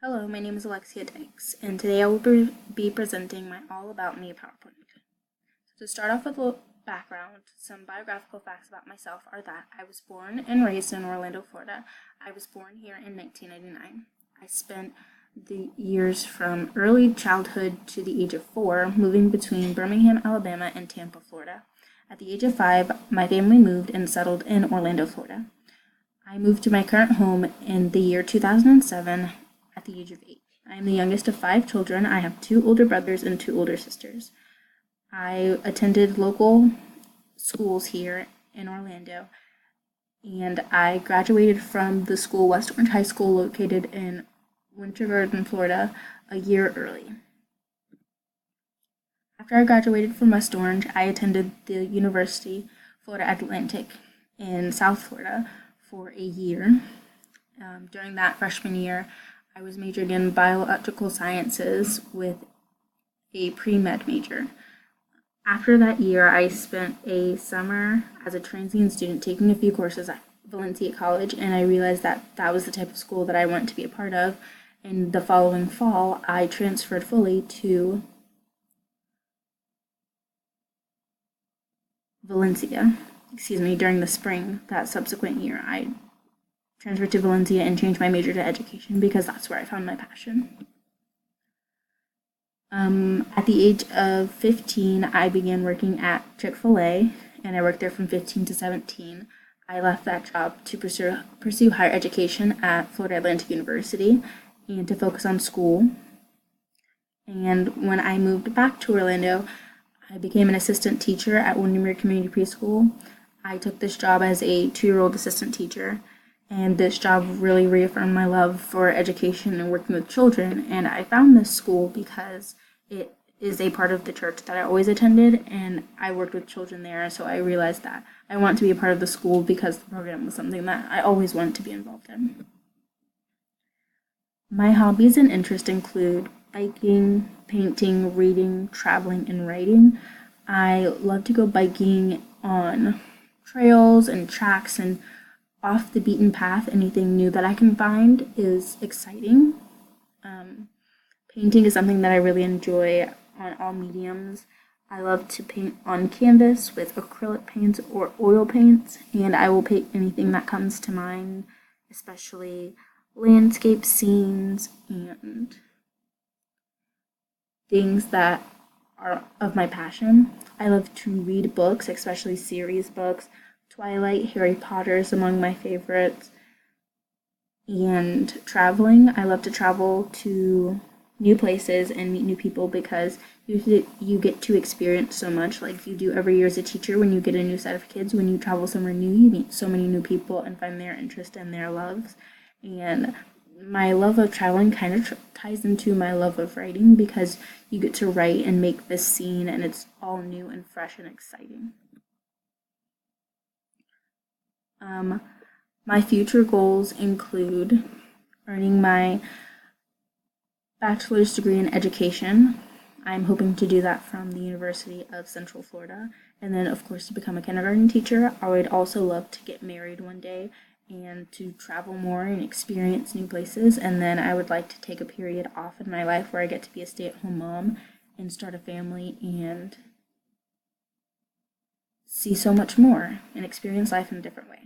Hello, my name is Alexia Dykes, and today I will be presenting my All About Me PowerPoint. So to start off with a little background, some biographical facts about myself are that I was born and raised in Orlando, Florida. I was born here in 1999. I spent the years from early childhood to the age of 4 moving between Birmingham, Alabama and Tampa, Florida. At the age of 5, my family moved and settled in Orlando, Florida. I moved to my current home in the year 2007 at the age of 8. I am the youngest of 5 children. I have 2 older brothers and 2 older sisters. I attended local schools here in Orlando, and I graduated from the school West Orange High School located in Winter Garden, Florida, a year early. After I graduated from West Orange, I attended the University Florida Atlantic in South Florida for a year. During that freshman year, I was majoring in biological sciences with a pre-med major. After that year, I spent a summer as a transient student taking a few courses at Valencia College, and I realized that that was the type of school that I wanted to be a part of. And the following fall, I transferred fully to Valencia. During the spring that subsequent year, I transferred to Valencia and changed my major to education because that's where I found my passion. At the age of 15, I began working at Chick-fil-A, and I worked there from 15 to 17. I left that job to pursue higher education at Florida Atlantic University and to focus on school. And when I moved back to Orlando, I became an assistant teacher at Windermere Community Preschool. I took this job as a 2-year-old assistant teacher, and this job really reaffirmed my love for education and working with children. And I found this school because it is a part of the church that I always attended, and I worked with children there, so I realized that I want to be a part of the school because the program was something that I always wanted to be involved in. My hobbies and interests include biking, painting, reading, traveling, and writing. I love to go biking on trails and tracks and off the beaten path. Anything new that I can find is exciting. Painting is something that I really enjoy on all mediums. I love to paint on canvas with acrylic paints or oil paints, and I will paint anything that comes to mind, especially landscape scenes and things that are of my passion. I love to read books, especially series books. Twilight, Harry Potter is among my favorites. And traveling, I love to travel to new places and meet new people because you get to experience so much, like you do every year as a teacher. When you get a new set of kids, when you travel somewhere new, you meet so many new people and find their interest and their loves. And my love of traveling kind of ties into my love of writing because you get to write and make this scene, and it's all new and fresh and exciting. My future goals include earning my bachelor's degree in education. I'm hoping to do that from the University of Central Florida, and then of course to become a kindergarten teacher. I would also love to get married one day and to travel more and experience new places, and then I would like to take a period off in my life where I get to be a stay-at-home mom and start a family and see so much more and experience life in a different way.